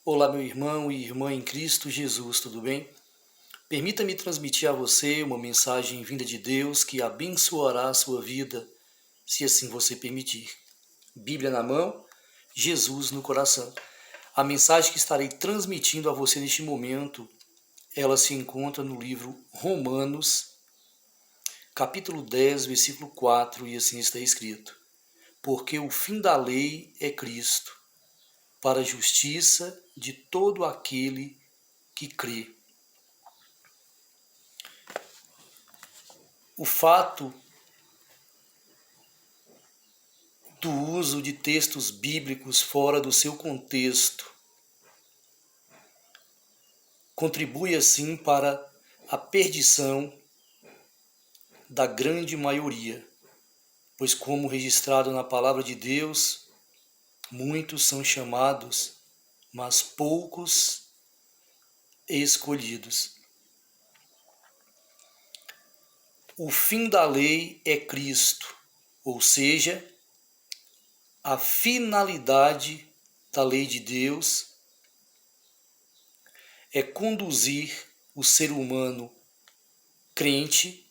Olá, meu irmão e irmã em Cristo Jesus, tudo bem? Permita-me transmitir a você uma mensagem vinda de Deus que abençoará a sua vida, se assim você permitir. Bíblia na mão, Jesus no coração. A mensagem que estarei transmitindo a você neste momento, ela se encontra no livro Romanos, capítulo 10, versículo 4, e assim está escrito: Porque o fim da lei é Cristo, para a justiça de todo aquele que crê. O fato do uso de textos bíblicos fora do seu contexto contribui assim para a perdição da grande maioria, pois, como registrado na palavra de Deus, muitos são chamados, mas poucos escolhidos. O fim da lei é Cristo, ou seja, a finalidade da lei de Deus é conduzir o ser humano crente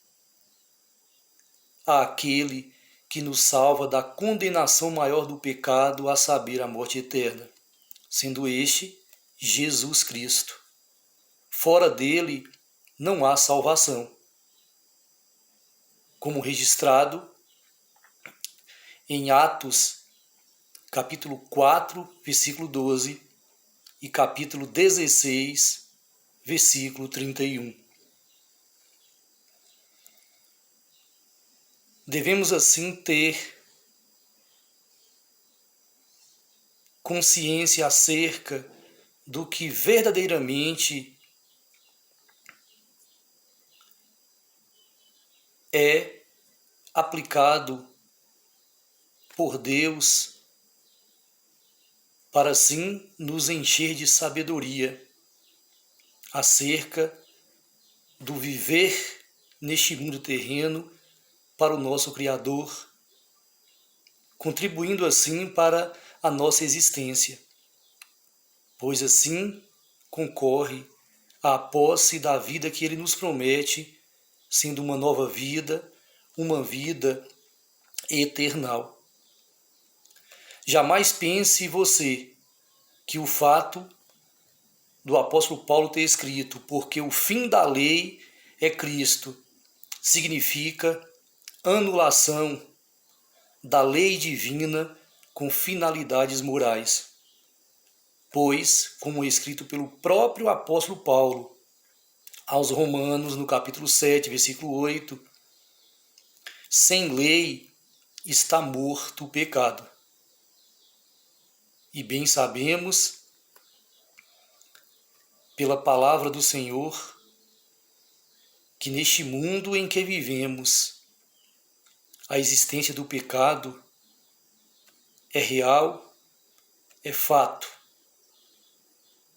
àquele que nos salva da condenação maior do pecado, a saber, a morte eterna, sendo este Jesus Cristo. Fora dele não há salvação, como registrado em Atos, capítulo 4, versículo 12, e capítulo 16, versículo 31. Devemos assim ter consciência acerca do que verdadeiramente é aplicado por Deus para assim nos encher de sabedoria acerca do viver neste mundo terreno para o nosso Criador, contribuindo assim para a nossa existência, pois assim concorre à posse da vida que Ele nos promete, sendo uma nova vida, uma vida eternal. Jamais pense você que o fato do apóstolo Paulo ter escrito porque o fim da lei é Cristo significa anulação da lei divina com finalidades morais. Pois, como é escrito pelo próprio apóstolo Paulo aos Romanos, no capítulo 7, versículo 8, sem lei está morto o pecado. E bem sabemos, pela palavra do Senhor, que neste mundo em que vivemos, a existência do pecado é real, é fato.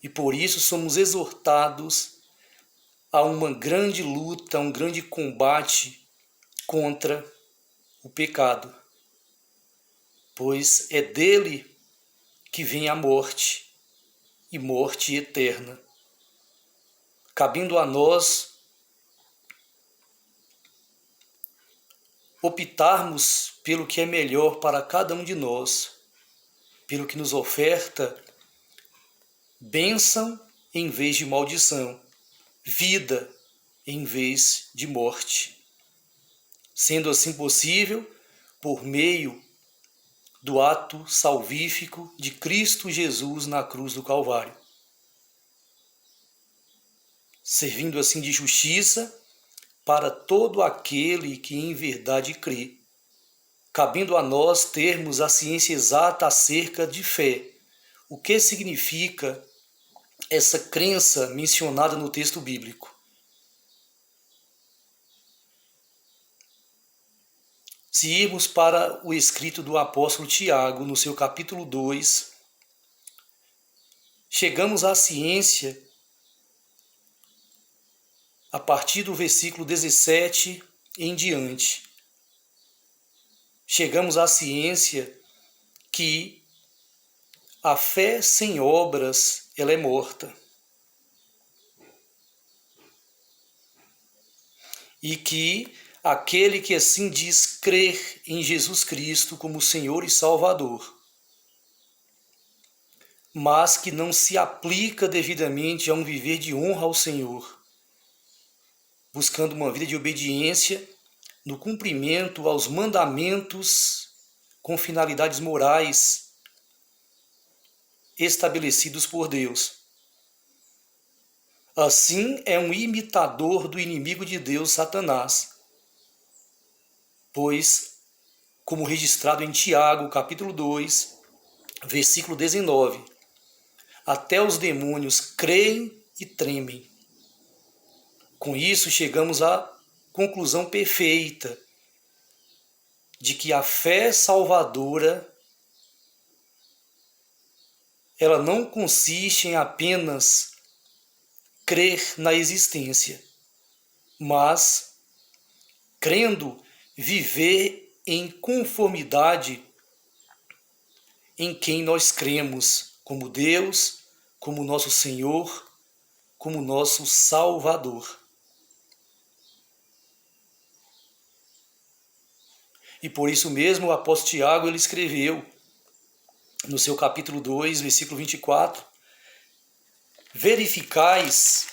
E por isso somos exortados a uma grande luta, a um grande combate contra o pecado, pois é dele que vem a morte, e morte eterna. Cabendo a nós optarmos pelo que é melhor para cada um de nós, pelo que nos oferta bênção em vez de maldição, vida em vez de morte. Sendo assim possível, por meio do ato salvífico de Cristo Jesus na cruz do Calvário, servindo assim de justiça para todo aquele que em verdade crê, cabendo a nós termos a ciência exata acerca de fé. O que significa essa crença mencionada no texto bíblico? Se irmos para o escrito do apóstolo Tiago, no seu capítulo 2, chegamos à ciência a partir do versículo 17 em diante. Chegamos à ciência que a fé sem obras ela é morta. E que aquele que assim diz crer em Jesus Cristo como Senhor e Salvador, mas que não se aplica devidamente a um viver de honra ao Senhor, buscando uma vida de obediência no cumprimento aos mandamentos com finalidades morais estabelecidos por Deus. Assim é um imitador do inimigo de Deus, Satanás, pois, como registrado em Tiago, capítulo 2, versículo 19, até os demônios creem e tremem. Com isso, chegamos à conclusão perfeita de que a fé salvadora ela não consiste em apenas crer na existência, mas, crendo, viver em conformidade em quem nós cremos, como Deus, como nosso Senhor, como nosso Salvador. E por isso mesmo o apóstolo Tiago ele escreveu no seu capítulo 2, versículo 24: verificais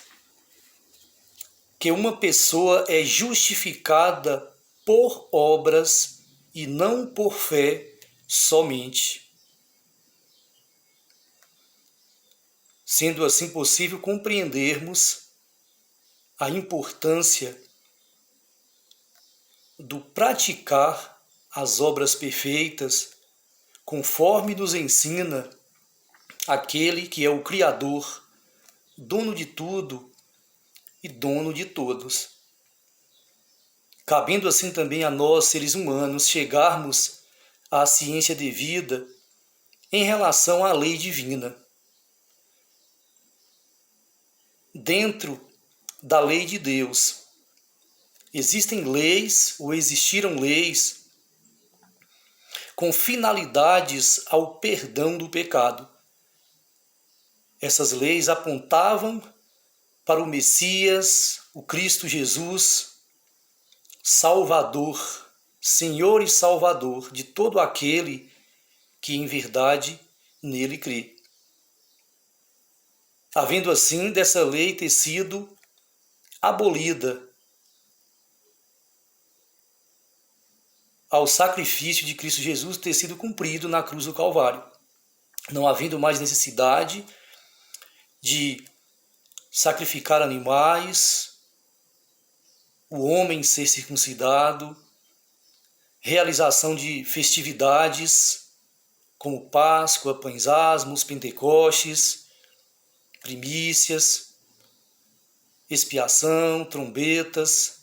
que uma pessoa é justificada por obras e não por fé somente. Sendo assim possível compreendermos a importância do praticar as obras perfeitas, conforme nos ensina aquele que é o Criador, dono de tudo e dono de todos. Cabendo assim também a nós, seres humanos, chegarmos à ciência devida em relação à lei divina. Dentro da lei de Deus, existem leis ou existiram leis com finalidades ao perdão do pecado. Essas leis apontavam para o Messias, o Cristo Jesus, Salvador, Senhor e Salvador de todo aquele que em verdade nele crê. Havendo assim dessa lei ter sido abolida ao sacrifício de Cristo Jesus ter sido cumprido na cruz do Calvário, não havendo mais necessidade de sacrificar animais, o homem ser circuncidado, realização de festividades como Páscoa, Pães Asmos, Pentecostes, primícias, expiação, trombetas,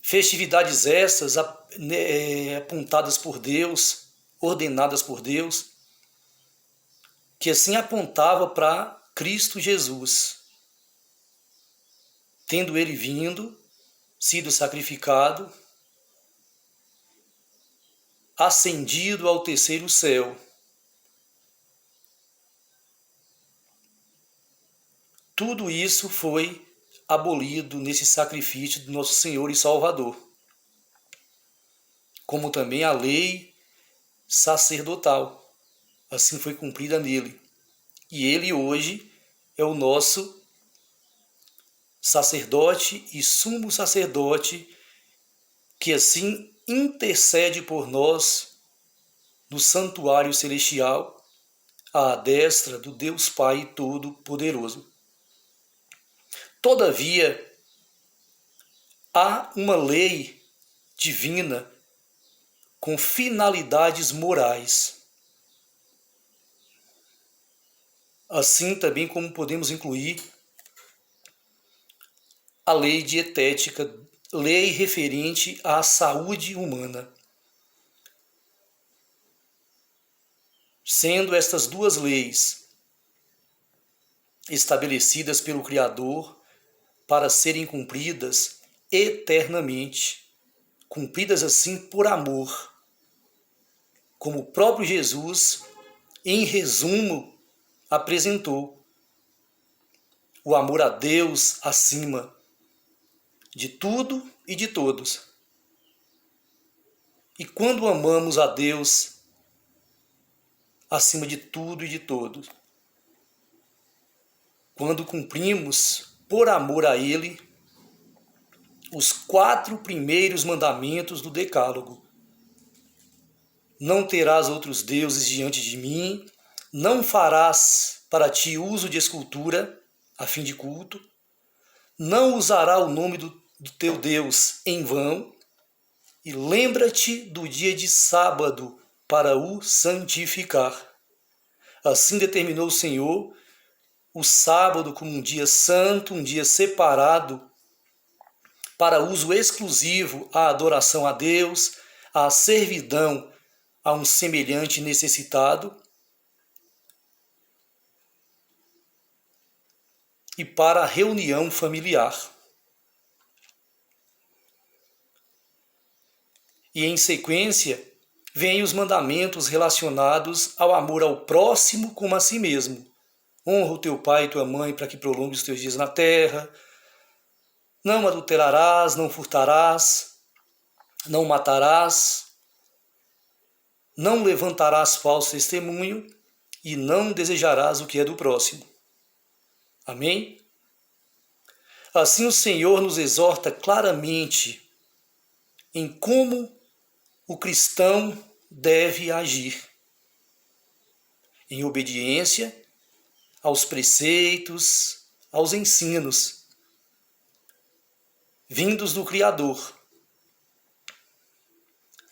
festividades essas apontadas por Deus, ordenadas por Deus, que assim apontava para Cristo Jesus, tendo ele vindo, sido sacrificado, ascendido ao terceiro céu. Tudo isso foi abolido nesse sacrifício do nosso Senhor e Salvador, como também a lei sacerdotal, assim foi cumprida nele. E ele hoje é o nosso sacerdote e sumo sacerdote, que assim intercede por nós no santuário celestial, à destra do Deus Pai Todo-Poderoso. Todavia, há uma lei divina com finalidades morais. Assim também como podemos incluir a lei dietética, lei referente à saúde humana. Sendo estas duas leis estabelecidas pelo Criador para serem cumpridas eternamente, cumpridas assim por amor, como o próprio Jesus em resumo, apresentou o amor a Deus acima de tudo e de todos. E quando amamos a Deus acima de tudo e de todos, quando cumprimos por amor a Ele os 4 primeiros mandamentos do Decálogo: não terás outros deuses diante de mim, não farás para ti uso de escultura a fim de culto, não usará o nome do teu Deus em vão, e lembra-te do dia de sábado para o santificar. Assim determinou o Senhor o sábado como um dia santo, um dia separado para uso exclusivo à adoração a Deus, à servidão a um semelhante necessitado e para a reunião familiar. E em sequência, vêm os mandamentos relacionados ao amor ao próximo como a si mesmo. Honra o teu pai e tua mãe para que prolongue os teus dias na terra. Não adulterarás, não furtarás, não matarás, não levantarás falso testemunho e não desejarás o que é do próximo. Amém? Assim o Senhor nos exorta claramente em como o cristão deve agir, em obediência aos preceitos, aos ensinos vindos do Criador,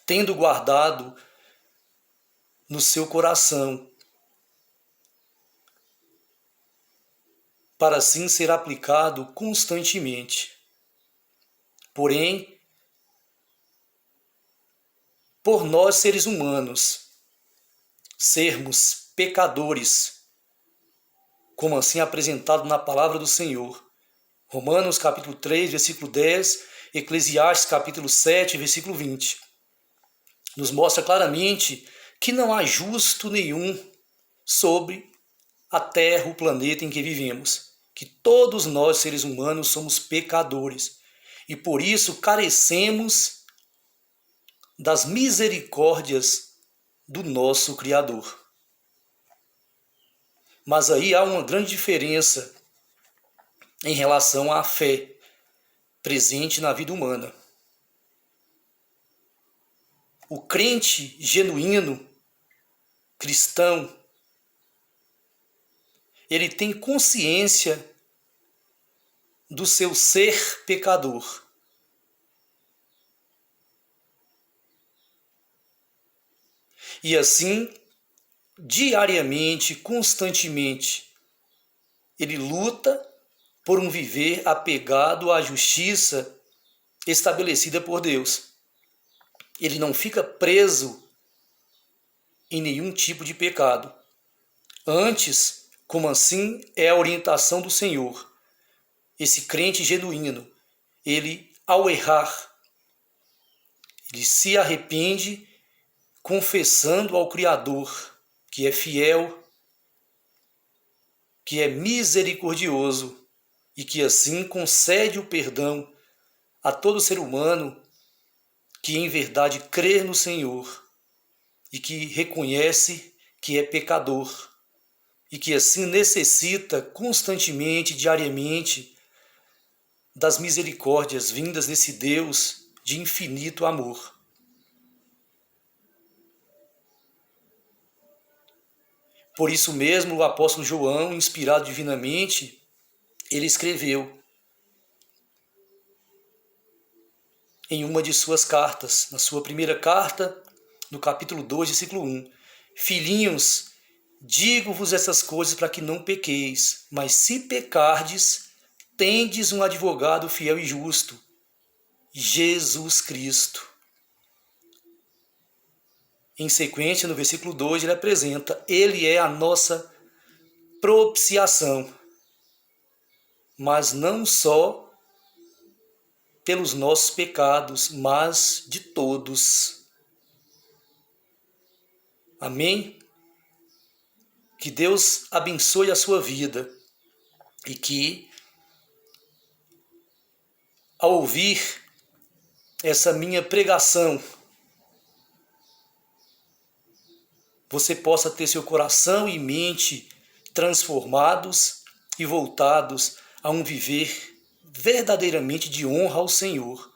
tendo guardado no seu coração, para assim ser aplicado constantemente. Porém, por nós seres humanos sermos pecadores, como assim apresentado na palavra do Senhor, Romanos capítulo 3, versículo 10, Eclesiastes capítulo 7, versículo 20, nos mostra claramente que não há justo nenhum sobre a terra, o planeta em que vivemos, que todos nós, seres humanos, somos pecadores e por isso carecemos das misericórdias do nosso Criador. Mas aí há uma grande diferença em relação à fé presente na vida humana. O crente genuíno, cristão, ele tem consciência do seu ser pecador. E assim, diariamente, constantemente, ele luta por um viver apegado à justiça estabelecida por Deus. Ele não fica preso em nenhum tipo de pecado. Antes, como assim é a orientação do Senhor, esse crente genuíno, ele, ao errar, ele se arrepende, confessando ao Criador, que é fiel, que é misericordioso e que assim concede o perdão a todo ser humano que em verdade crê no Senhor e que reconhece que é pecador e que assim necessita constantemente, diariamente, das misericórdias vindas desse Deus de infinito amor. Por isso mesmo, o apóstolo João, inspirado divinamente, ele escreveu em uma de suas cartas, na sua primeira carta, no capítulo 2, versículo 1, Filhinhos, digo-vos essas coisas para que não pequeis, mas se pecardes, tendes um advogado fiel e justo, Jesus Cristo. Em sequência, no versículo 2, ele apresenta, ele é a nossa propiciação, mas não só pelos nossos pecados, mas de todos. Amém? Que Deus abençoe a sua vida e que, ao ouvir essa minha pregação, você possa ter seu coração e mente transformados e voltados a um viver verdadeiramente de honra ao Senhor,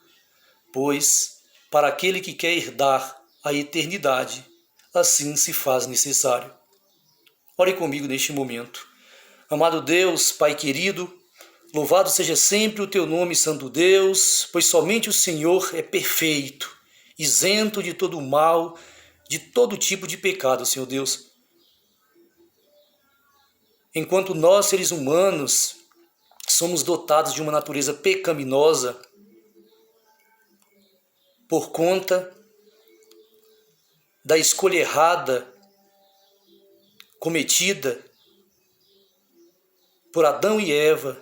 pois para aquele que quer herdar a eternidade, assim se faz necessário. Ore comigo neste momento. Amado Deus, Pai querido, louvado seja sempre o teu nome, Santo Deus, pois somente o Senhor é perfeito, isento de todo mal, de todo tipo de pecado, Senhor Deus. Enquanto nós, seres humanos, somos dotados de uma natureza pecaminosa por conta da escolha errada cometida por Adão e Eva,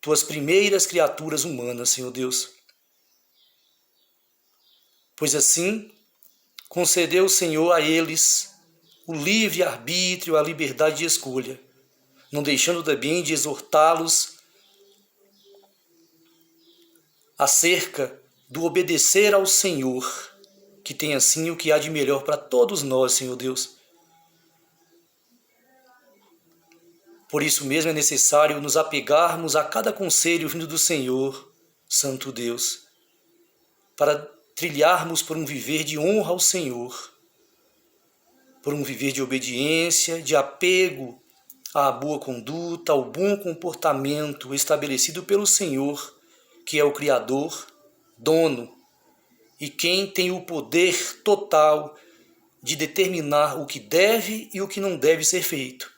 tuas primeiras criaturas humanas, Senhor Deus. Pois assim, concedeu o Senhor a eles o livre arbítrio, a liberdade de escolha, não deixando também de exortá-los acerca do obedecer ao Senhor, que tem assim o que há de melhor para todos nós, Senhor Deus. Por isso mesmo é necessário nos apegarmos a cada conselho vindo do Senhor, Santo Deus, para trilharmos por um viver de honra ao Senhor, por um viver de obediência, de apego à boa conduta, ao bom comportamento estabelecido pelo Senhor, que é o Criador, dono e quem tem o poder total de determinar o que deve e o que não deve ser feito.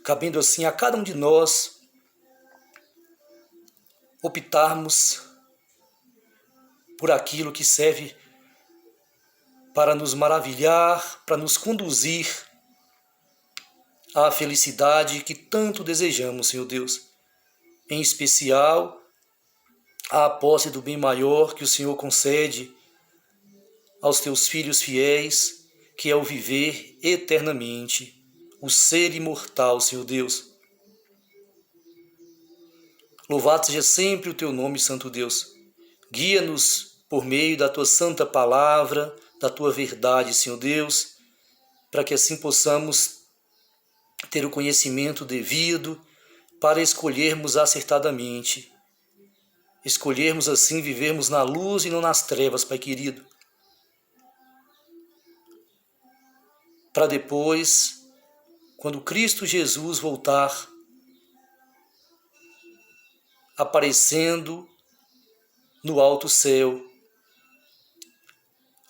Cabendo assim a cada um de nós optarmos por aquilo que serve para nos maravilhar, para nos conduzir à felicidade que tanto desejamos, Senhor Deus. Em especial, a posse do bem maior que o Senhor concede aos teus filhos fiéis, que é o viver eternamente, o ser imortal, Senhor Deus. Louvado seja sempre o teu nome, Santo Deus. Guia-nos por meio da tua santa palavra, da tua verdade, Senhor Deus, para que assim possamos ter o conhecimento devido para escolhermos acertadamente. Escolhermos assim vivermos na luz e não nas trevas, Pai querido. Para depois, quando Cristo Jesus voltar, aparecendo no alto céu,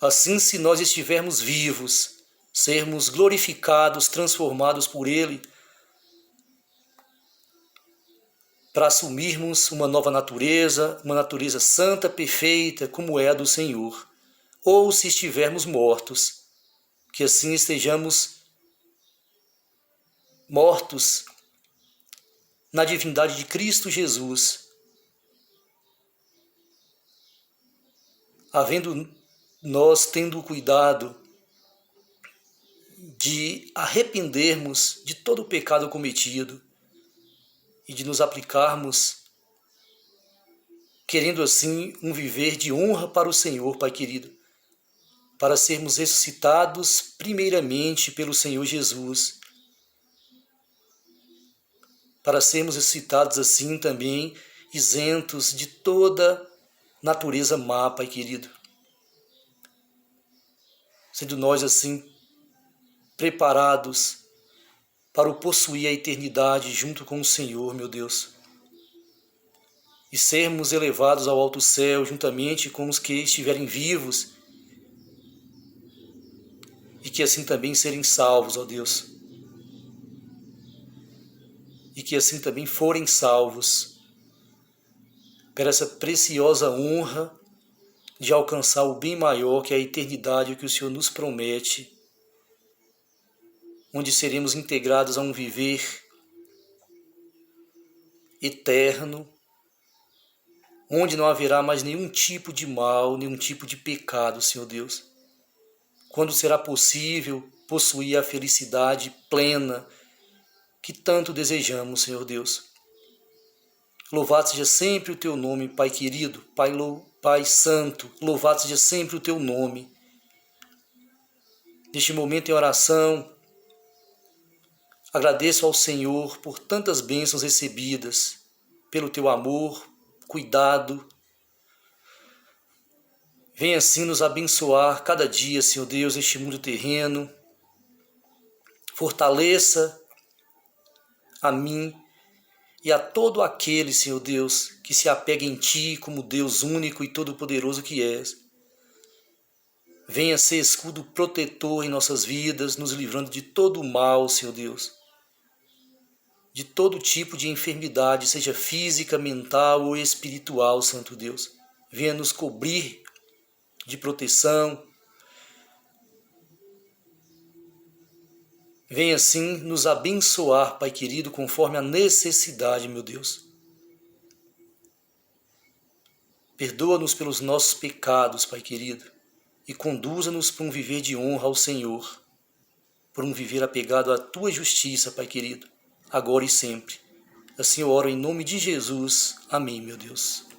assim, se nós estivermos vivos, sermos glorificados, transformados por Ele, para assumirmos uma nova natureza, uma natureza santa, perfeita, como é a do Senhor. Ou se estivermos mortos, que assim estejamos mortos na divindade de Cristo Jesus, havendo nós tendo o cuidado de arrependermos de todo o pecado cometido e de nos aplicarmos, querendo assim um viver de honra para o Senhor, Pai querido, para sermos ressuscitados primeiramente pelo Senhor Jesus, para sermos ressuscitados assim também isentos de toda natureza má, Pai querido, sendo nós assim preparados para o possuir a eternidade junto com o Senhor, meu Deus, e sermos elevados ao alto céu juntamente com os que estiverem vivos e que assim também serem salvos, ó Deus, e que assim também forem salvos por essa preciosa honra de alcançar o bem maior que é a eternidade que o Senhor nos promete, onde seremos integrados a um viver eterno, onde não haverá mais nenhum tipo de mal, nenhum tipo de pecado, Senhor Deus. Quando será possível possuir a felicidade plena que tanto desejamos, Senhor Deus. Louvado seja sempre o teu nome, Pai querido, Pai santo, louvado seja sempre o teu nome. Neste momento em oração, agradeço ao Senhor por tantas bênçãos recebidas, pelo teu amor, cuidado. Venha assim nos abençoar cada dia, Senhor Deus, neste mundo terreno. Fortaleça a mim e a todo aquele, Senhor Deus, que se apega em Ti como Deus único e todo-poderoso que és. Venha ser escudo protetor em nossas vidas, nos livrando de todo o mal, Senhor Deus. De todo tipo de enfermidade, seja física, mental ou espiritual, Santo Deus. Venha nos cobrir de proteção. Venha assim nos abençoar, Pai querido, conforme a necessidade, meu Deus. Perdoa-nos pelos nossos pecados, Pai querido, e conduza-nos para um viver de honra ao Senhor, por um viver apegado à Tua justiça, Pai querido, agora e sempre. Assim eu oro em nome de Jesus. Amém, meu Deus.